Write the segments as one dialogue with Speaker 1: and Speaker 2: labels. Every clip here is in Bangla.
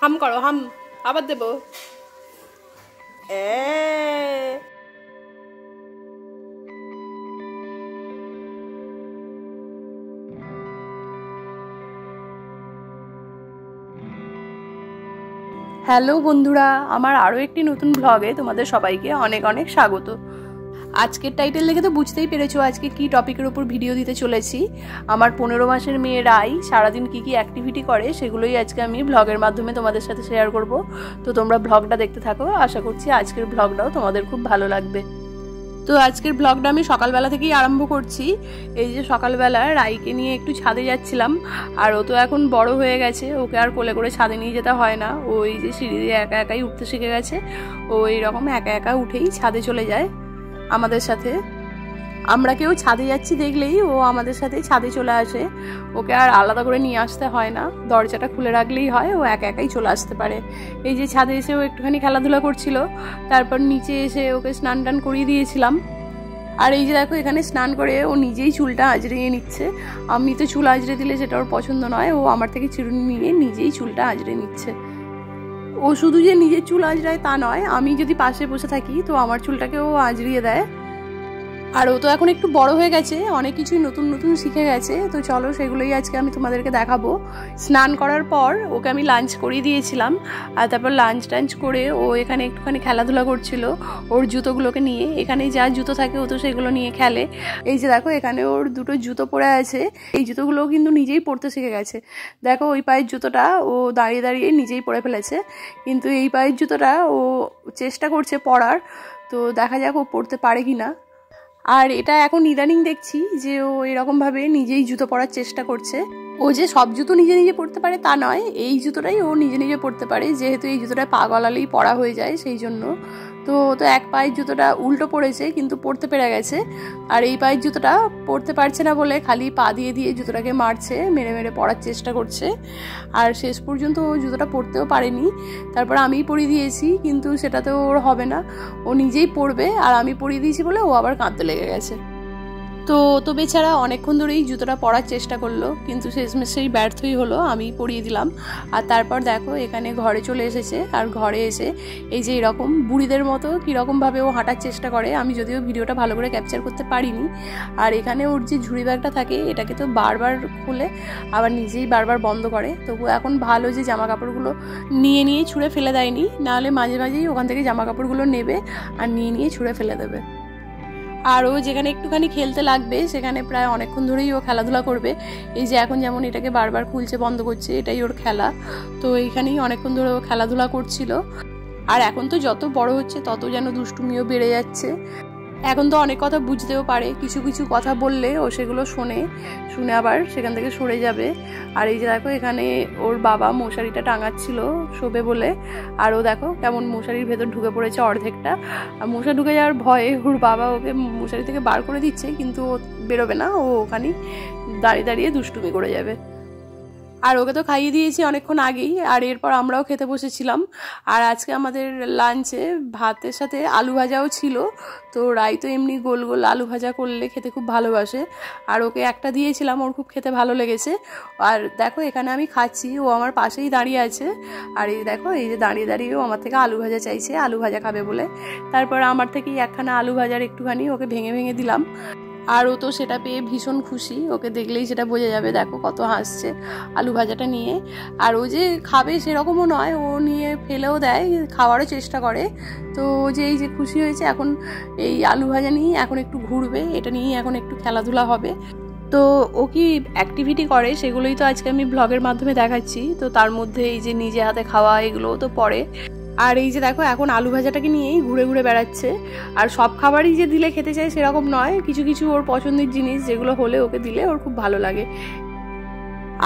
Speaker 1: হাম করো হাম, আবার দেব। হ্যালো বন্ধুরা, আমার আরও একটি নতুন ব্লগে তোমাদের সবাইকে অনেক অনেক স্বাগত। আজকের টাইটেল দেখে তো বুঝতেই পেরেছো আজকে কি টপিকের উপর ভিডিও দিতে চলেছি। আমার 15 মাসের মেয়ে রাই সারাদিন কি কি অ্যাক্টিভিটি করে সেগুলোই আজকে আমি ব্লগের মাধ্যমে তোমাদের সাথে শেয়ার করব। তো তোমরা ব্লগটা দেখতে থাকো, আশা করছি আজকের ব্লগটাও তোমাদের খুব ভালো লাগবে। তো আজকের ব্লগটা আমি সকালবেলা থেকেই আরম্ভ করছি। এই যে সকালবেলা রাইকে নিয়ে একটু ছাদে যাচ্ছিলাম, আর ও তো এখন বড় হয়ে গেছে, ওকে আর কোলে করে ছাদে নিয়ে যেতে হয় না। ও এই যে সিঁড়ি দিয়ে একা একাই উঠতে শিখে গেছে। ও এইরকম একা একা উঠেই ছাদে চলে যায় আমাদের সাথে। আমরা কেউ ছাদে যাচ্ছি দেখলেই ও আমাদের সাথে ছাদে চলে আসে। ওকে আর আলাদা করে নিয়ে আসতে হয় না, দরজাটা খুলে রাখলেই হয়, ও একা একাই চলে আসতে পারে। এই যে ছাদে এসে ও একটুখানি খেলাধুলা করছিল, তারপর নিচে এসে ওকে স্নান টান করিয়ে দিয়েছিলাম। আর এই যে দেখো এখানে স্নান করে ও নিজেই চুলটা আঁচড়িয়ে নিচ্ছে। আমি তো চুল আঁচড়ে দিলে সেটা ওর পছন্দ নয়, ও আমার থেকে চিরুনি নিয়ে নিজেই চুলটা আঁচড়ে নিচ্ছে। ও শুধু যে নিজের চুল আঁচড়ায় তা নয়, আমি যদি পাশে বসে থাকি তো আমার চুলটাকে ও আঁচড়িয়ে দেয়। আর ও তো এখন একটু বড় হয়ে গেছে, অনেক কিছুই নতুন নতুন শিখে গেছে। তো চলো সেগুলোই আজকে আমি তোমাদেরকে দেখাবো। স্নান করার পর ওকে আমি লাঞ্চ করিয়ে দিয়েছিলাম, আর তারপর লাঞ্চ টাঞ্চ করে ও এখানে একটুখানি খেলাধুলা করছিল ওর জুতোগুলোকে নিয়ে। এখানে যা জুতো থাকে ও তো সেগুলো নিয়ে খেলে। এই যে দেখো এখানে ওর দুটো জুতো পরে আছে, এই জুতোগুলোও কিন্তু নিজেই পরতে শিখে গেছে। দেখো ওই পায়ের জুতোটা ও দাঁড়িয়ে দাঁড়িয়ে নিজেই পরে ফেলেছে, কিন্তু এই পায়ের জুতোটা ও চেষ্টা করছে পরার। তো দেখা যাক ও পরতে পারে কিনা। আর এটা এখন ইদানিং দেখছি যে ও এরকমভাবে নিজেই জুতো পরার চেষ্টা করছে। ও যে সব জুতো নিজে নিজে পরতে পারে তা নয়, এই জুতোটাই ও নিজে নিজে পরতে পারে, যেহেতু এই জুতোটায় পা গলালেই পরা হয়ে যায় সেই জন্য। তো এক পায়ের জুতোটা উল্টো পড়েছে কিন্তু পরতে পেরে গেছে, আর এই পায়ের জুতোটা পরতে পারছে না বলে খালি পা দিয়ে দিয়ে জুতোটাকে মারছে, মেরে মেরে পরার চেষ্টা করছে। আর শেষ পর্যন্ত ও জুতোটা পরতেও পারেনি। তারপর আমিই পরিয়ে দিয়েছি, কিন্তু সেটাতে ওর হবে না, ও নিজেই পরবে। আর আমি পরিয়ে দিয়েছি বলে ও আবার কাঁদতে লেগে গেছে। তো বেচারা অনেকক্ষণ ধরেই জুতোটা পরার চেষ্টা করলো, কিন্তু শেষমেশ সেই ব্যর্থই হলো, আমি পরিয়ে দিলাম। আর তারপর দেখো এখানে ঘরে চলে এসেছে, আর ঘরে এসে এই যে এরকম বুড়িদের মতো কীরকমভাবে ও হাঁটার চেষ্টা করে। আমি যদিও ভিডিওটা ভালো করে ক্যাপচার করতে পারিনি। আর এখানে ওর যে ঝুড়ি ব্যাগটা থাকে এটাকে তো বারবার খুলে আবার নিজেই বারবার বন্ধ করে। তবু এখন ভালো যে জামা কাপড়গুলো নিয়ে নিয়ে ছুঁড়ে ফেলে দেয়নি, নাহলে মাঝে মাঝেই ওখান থেকে জামা কাপড়গুলো নেবে আর নিয়ে নিয়ে ছুঁড়ে ফেলে দেবে। আর ও যেখানে একটুখানি খেলতে লাগবে সেখানে প্রায় অনেকক্ষণ ধরেই ও খেলাধুলা করবে। এই যে এখন যেমন এটাকে বারবার খুলছে বন্ধ করছে, এটাই ওর খেলা। তো এইখানেই অনেকক্ষণ ধরে ও খেলাধুলা করছিল। আর এখন তো যত বড় হচ্ছে তত যেন দুষ্টুমিও বেড়ে যাচ্ছে। এখন তো অনেক কথা বুঝতেও পারে, কিছু কিছু কথা বললে ও সেগুলো শুনে আবার সেখান থেকে সরে যাবে। আর এই যে দেখো এখানে ওর বাবা মশারিটা টাঙাচ্ছিল শোবে বলে, আর ও দেখো কেমন মশারির ভেতর ঢুকে পড়েছে অর্ধেকটা। আর মশা ঢুকে যাওয়ার ভয়ে ওর বাবা ওকে মশারি থেকে বার করে দিচ্ছে, কিন্তু ও বেরোবে না, ও ওখানেই দাঁড়িয়ে দাঁড়িয়ে দুষ্টুমি করে যাবে। আর ওকে তো খাইয়ে দিয়েছি অনেকক্ষণ আগেই, আর এরপর আমরাও খেতে বসেছিলাম। আর আজকে আমাদের লাঞ্চে ভাতের সাথে আলু ভাজাও ছিল। তো রাই তো এমনি গোল গোল আলু ভাজা করলে খেতে খুব ভালোবাসে, আর ওকে একটা দিয়েছিলাম, ওর খুব খেতে ভালো লেগেছে। আর দেখো এখানে আমি খাচ্ছি, ও আমার পাশেই দাঁড়িয়ে আছে। আর এই দেখো এই যে দাঁড়িয়ে দাঁড়িয়েও আমার থেকে আলু ভাজা চাইছে, আলু ভাজা খাবে বলে। তারপর আমার থেকেই একখানা আলু ভাজার একটুখানি ওকে ভেঙে ভেঙে দিলাম। আর ও তো সেটা পেয়ে ভীষণ খুশি, ওকে দেখলেই সেটা বোঝা যাবে, দেখো কত হাসছে আলু ভাজাটা নিয়ে। আর ও যে খাবে সেরকমও নয়, ও নিয়ে ফেলেও দেয়, খাওয়ারও চেষ্টা করে। তো যে এই যে খুশি হয়েছে, এখন এই আলু ভাজা নিয়েই এখন একটু ঘুরবে, এটা নিয়েই এখন একটু খেলাধুলা হবে। তো ও কি অ্যাক্টিভিটি করে সেগুলোই তো আজকে আমি ব্লগের মাধ্যমে দেখাচ্ছি। তো তার মধ্যে এই যে নিজে হাতে খাওয়া এগুলোও তো পড়ে। আর এই যে দেখো এখন আলু ভাজাটাকে নিয়েই ঘুরে ঘুরে বেড়াচ্ছে। আর সব খাবারই যে দিলে খেতে চায় সেরকম নয়, কিছু কিছু ওর পছন্দের জিনিস যেগুলো হলে ওকে দিলে ওর খুব ভালো লাগে।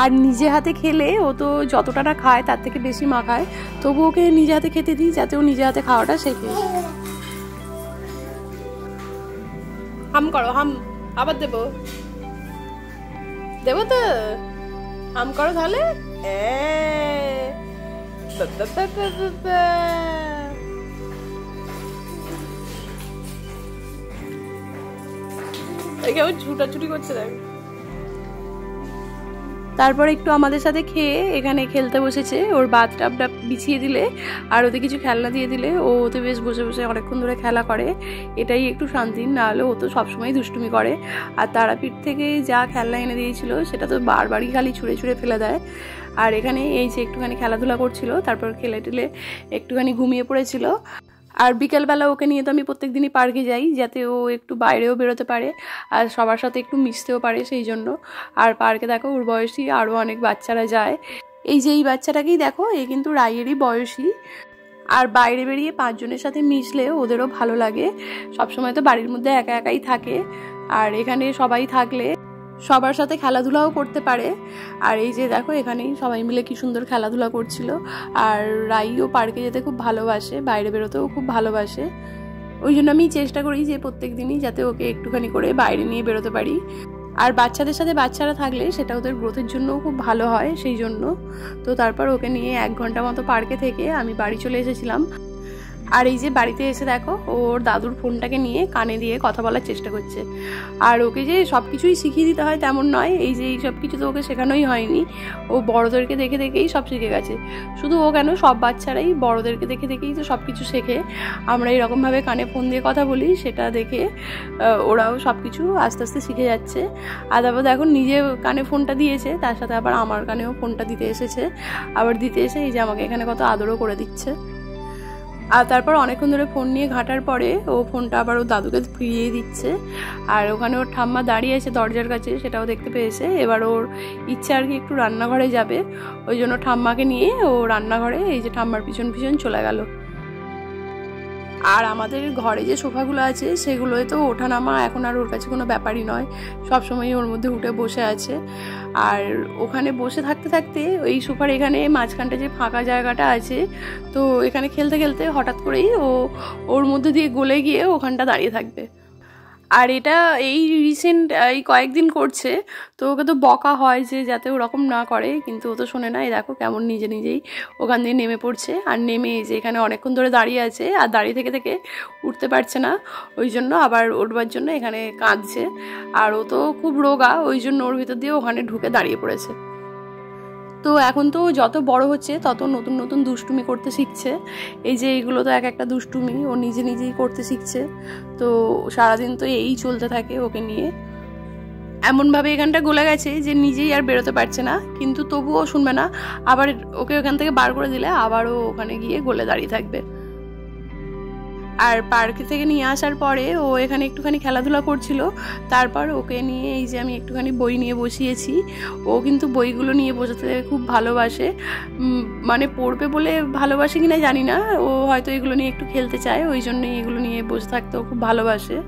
Speaker 1: আর নিজে হাতে খেলে ও তো যতটা না খায় তার থেকে বেশি মাখায়, তবু ওকে নিজে হাতে খেতে দিই যাতে ও নিজে হাতে খাওয়াটা শেখে। হাম করো হাম, আবার দেবো দেবো তো, হাম করো তাহলে। কেমন ছুটাছুটি করছে দেখ। তারপর একটু আমাদের সাথে খেয়ে এখানে খেলতে বসেছে। ওর বাথটাবটা বিছিয়ে দিলে আর ওতে কিছু খেলনা দিয়ে দিলে ও ওতে বেশ বসে বসে অনেকক্ষণ ধরে খেলা করে। এটাই একটু শান্তি, না হলে ও তো সবসময় দুষ্টুমি করে। আর তারাপীঠ থেকে যা খেলনা এনে দিয়েছিল সেটা তো বারবারই খালি ছুঁড়ে ছুঁড়ে ফেলে দেয়। আর এখানে এই যে একটুখানি খেলাধুলা করছিল, তারপর খেলে টেলে একটুখানি ঘুমিয়ে পড়েছিল। আর বিকেলবেলা ওকে নিয়ে তো আমি প্রত্যেক দিনই পার্কে যাই, যাতে ও একটু বাইরেও বেরোতে পারে আর সবার সাথে একটু মিশতেও পারে সেই জন্য। আর পার্কে দেখো ওর বয়সী আরও অনেক বাচ্চারা যায়। এই যে এই বাচ্চাটাকেই দেখো, এ কিন্তু রাইয়েরই বয়সী। আর বাইরে বেরিয়ে 5 জনের সাথে মিশলে ওদেরও ভালো লাগে। সবসময় তো বাড়ির মধ্যে একা একাই থাকে, আর এখানে সবাই থাকলে সবার সাথে খেলাধুলাও করতে পারে। আর এই যে দেখো এখানেই সবাই মিলে কি সুন্দর খেলাধুলা করছিল। আর রাইও পার্কে যেতে খুব ভালোবাসে, বাইরে বেরোতেও খুব ভালোবাসে। ওই জন্য আমি চেষ্টা করি যে প্রত্যেক দিনই যাতে ওকে একটুখানি করে বাইরে নিয়ে বেরোতে পারি। আর বাচ্চাদের সাথে বাচ্চারা থাকলে সেটা ওদের গ্রোথের জন্যও খুব ভালো হয় সেই জন্য। তো তারপর ওকে নিয়ে 1 ঘন্টা মতো পার্কে থেকে আমি বাড়ি চলে এসেছিলাম। আর এই যে বাড়িতে এসে দেখো ওর দাদুর ফোনটাকে নিয়ে কানে দিয়ে কথা বলার চেষ্টা করছে। আর ওকে যে সব কিছুই শিখিয়ে দিতে হয় তেমন নয়, এই যে এই সব কিছু তো ওকে শেখানোই হয়নি, ও বড়োদেরকে দেখে দেখেই সব শিখে গেছে। শুধু ও কেন, সব বাচ্চারাই বড়োদেরকে দেখে দেখেই তো সব কিছু শেখে। আমরা এরকমভাবে কানে ফোন দিয়ে কথা বলি, সেটা দেখে ওরাও সব কিছু আস্তে আস্তে শিখে যাচ্ছে। আর তারপর দেখো নিজে কানে ফোনটা দিয়েছে, তার সাথে আবার আমার কানেও ফোনটা দিতে এসেছে। আবার দিতে এসে এই যে আমাকে এখানে কত আদরও করে দিচ্ছে। আর তারপর অনেকক্ষণ ধরে ফোন নিয়ে ঘাটার পরে ও ফোনটা আবার ওর দাদুকে ফিরিয়ে দিচ্ছে। আর ওখানে ওর ঠাম্মা দাঁড়িয়ে আছে দরজার কাছে, সেটাও দেখতে পেয়েছে। এবার ওর ইচ্ছে আর কি একটু রান্নাঘরে যাবে, ওই জন্য ঠাম্মাকে নিয়ে ও রান্নাঘরে এই যে ঠাম্মার পিছন পিছন চলে গেল। আর আমাদের ঘরে যে সোফাগুলো আছে সেগুলোয় তো ওঠানামা এখন আর ওর কাছে কোনো ব্যাপারই নয়, সবসময় ওর মধ্যে উঠে বসে আছে। আর ওখানে বসে থাকতে থাকতে এই সোফার এখানে মাঝখানটা যে ফাঁকা জায়গাটা আছে, তো এখানে খেলতে খেলতে হঠাৎ করেই ওর মধ্যে দিয়ে গলে গিয়ে ওখানটা দাঁড়িয়ে থাকবে। আর এটা এই রিসেন্ট এই কয়েকদিন করছে, তো ওকে তো বকা হয় যে যাতে ওরকম না করে, কিন্তু ও তো শোনে না। এই দেখো কেমন নিজে নিজেই ওখান দিয়ে নেমে পড়ছে। আর নেমে যে এখানে অনেকক্ষণ ধরে দাঁড়িয়ে আছে, আর দাঁড়িয়ে থেকে থেকে উঠতে পারছে না, ওই জন্য আবার উঠবার জন্য এখানে কাঁদছে। আর ও তো খুব রোগা, ওই জন্য ওর ভিতর দিয়ে ওখানে ঢুকে দাঁড়িয়ে পড়েছে। তো এখন তো যত বড় হচ্ছে তত নতুন নতুন দুষ্টুমি করতে শিখছে। এই যে এইগুলো তো এক একটা দুষ্টুমি ও নিজে নিজেই করতে শিখছে। তো সারাদিন তো এই চলতে থাকে ওকে নিয়ে। এমনভাবে এখানটা গলে গেছে যে নিজেই আর বেরোতে পারছে না, কিন্তু তবুও শুনবে না। আবার ওকে ওখান থেকে বার করে দিলে আবারও ওখানে গিয়ে গলে দাঁড়িয়ে থাকবে। আর পার্ক থেকে নিয়ে আসার পরে ও এখানে একটুখানি খেলাধুলা করছিল। তারপর ওকে নিয়ে এই যে আমি একটুখানি বই নিয়ে বসিয়েছি। ও কিন্তু বইগুলো নিয়ে বসাতে খুব ভালোবাসে, মানে পড়বে বলে ভালোবাসে কিনা জানি না, ও হয়তো এগুলো নিয়ে একটু খেলতে চায়, ওই জন্যই এগুলো নিয়ে বসে থাকতেও খুব ভালোবাসে।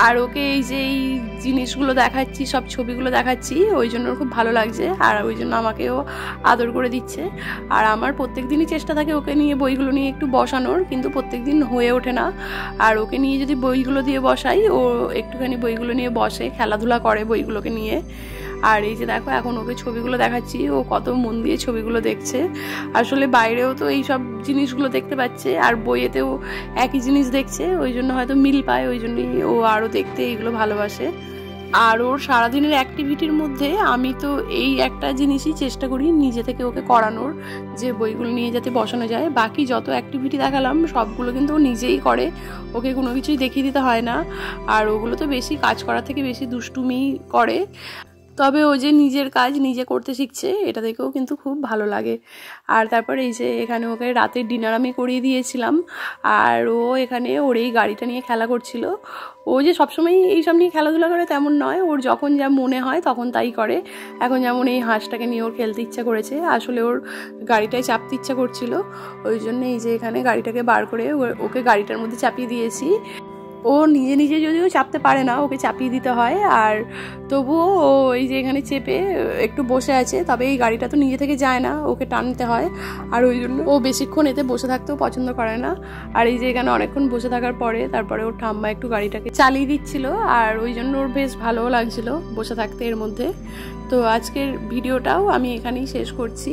Speaker 1: আর ওকে এই যে এই জিনিসগুলো দেখাচ্ছি, সব ছবিগুলো দেখাচ্ছি, ওই জন্য খুব ভালো লাগছে। আর ওই জন্য আমাকেও আদর করে দিচ্ছে। আর আমার প্রত্যেক দিনই চেষ্টা থাকে ওকে নিয়ে বইগুলো নিয়ে একটু বসানোর, কিন্তু প্রত্যেক দিন হয়ে ওঠে না। আর ওকে নিয়ে যদি বইগুলো দিয়ে বসাই, ও একটুখানি বইগুলো নিয়ে বসে, খেলাধুলা করে বইগুলোকে নিয়ে। আর এই যে দেখো এখন ওকে ছবিগুলো দেখাচ্ছি, ও কত মন দিয়ে ছবিগুলো দেখছে। আসলে বাইরেও তো এই সব জিনিসগুলো দেখতে পাচ্ছে, আর বইয়েতেও একই জিনিস দেখছে, ওই জন্য হয়তো মিল পায়, ওই জন্যই ও আরও দেখতে এইগুলো ভালোবাসে। আর ওর সারাদিনের অ্যাক্টিভিটির মধ্যে আমি তো এই একটা জিনিসই চেষ্টা করি নিজে থেকে ওকে করানোর, যে বইগুলো নিয়ে যাতে বসানো যায়। বাকি যত অ্যাক্টিভিটি দেখালাম সবগুলো কিন্তু ও নিজেই করে, ওকে কোনো কিছুই দেখিয়ে দিতে হয় না। আর ওগুলো তো বেশি কাজ করার থেকে বেশি দুষ্টুমি করে। তবে ও যে নিজের কাজ নিজে করতে শিখছে, এটা দেখেও কিন্তু খুব ভালো লাগে। আর তারপর এই যে এখানে ওকে রাতের ডিনার আমি করিয়ে দিয়েছিলাম। আর ও এখানে ওর এই গাড়িটা নিয়ে খেলা করছিল। ও যে সবসময় এইসব নিয়ে খেলাধুলা করে তেমন নয়, ওর যখন যা মনে হয় তখন তাই করে। এখন যেমন এই হাঁসটাকে নিয়ে ওর খেলতে ইচ্ছা করেছে, আসলে ওর গাড়িটায় চাপতে ইচ্ছা করছিল, ওই জন্য এই যে এখানে গাড়িটাকে বার করে ওকে গাড়িটার মধ্যে চাপিয়ে দিয়েছি। ও নিজে নিজে যদিও চাপতে পারে না, ওকে চাপিয়ে দিতে হয়। আর তবুও ও এই যে এখানে চেপে একটু বসে আছে, তবে এই গাড়িটা তো নিজে থেকে যায় না, ওকে টানতে হয়। আর ওই জন্য ও বেশিক্ষণ এতে বসে থাকতেও পছন্দ করে না। আর এই যে এখানে অনেকক্ষণ বসে থাকার পরে তারপরে ওর ঠাম্মা একটু গাড়িটাকে চালিয়ে দিচ্ছিল, আর ওই জন্য ওর বেশ ভালোও লাগছিল বসে থাকতে এর মধ্যে। তো আজকের ভিডিওটাও আমি এখানেই শেষ করছি।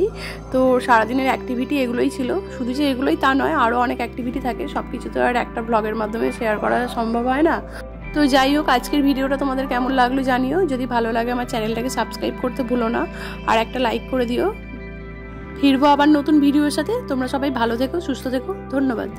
Speaker 1: তো সারাদিনের অ্যাক্টিভিটি এগুলোই ছিল, শুধু যে এগুলোই তা নয়, আরও অনেক অ্যাক্টিভিটি থাকে, সব কিছু তো আর একটা ব্লগের মাধ্যমে শেয়ার করা সম্ভব হয় না। তো যাই হোক, আজকের ভিডিওটা তোমাদের কেমন লাগলো জানিও। যদি ভালো লাগে আমার চ্যানেলটাকে সাবস্ক্রাইব করতে ভুলো না, আর একটা লাইক করে দিও। ফিরবো আবার নতুন ভিডিওর সাথে। তোমরা সবাই ভালো থেকো, সুস্থ থেকো। ধন্যবাদ।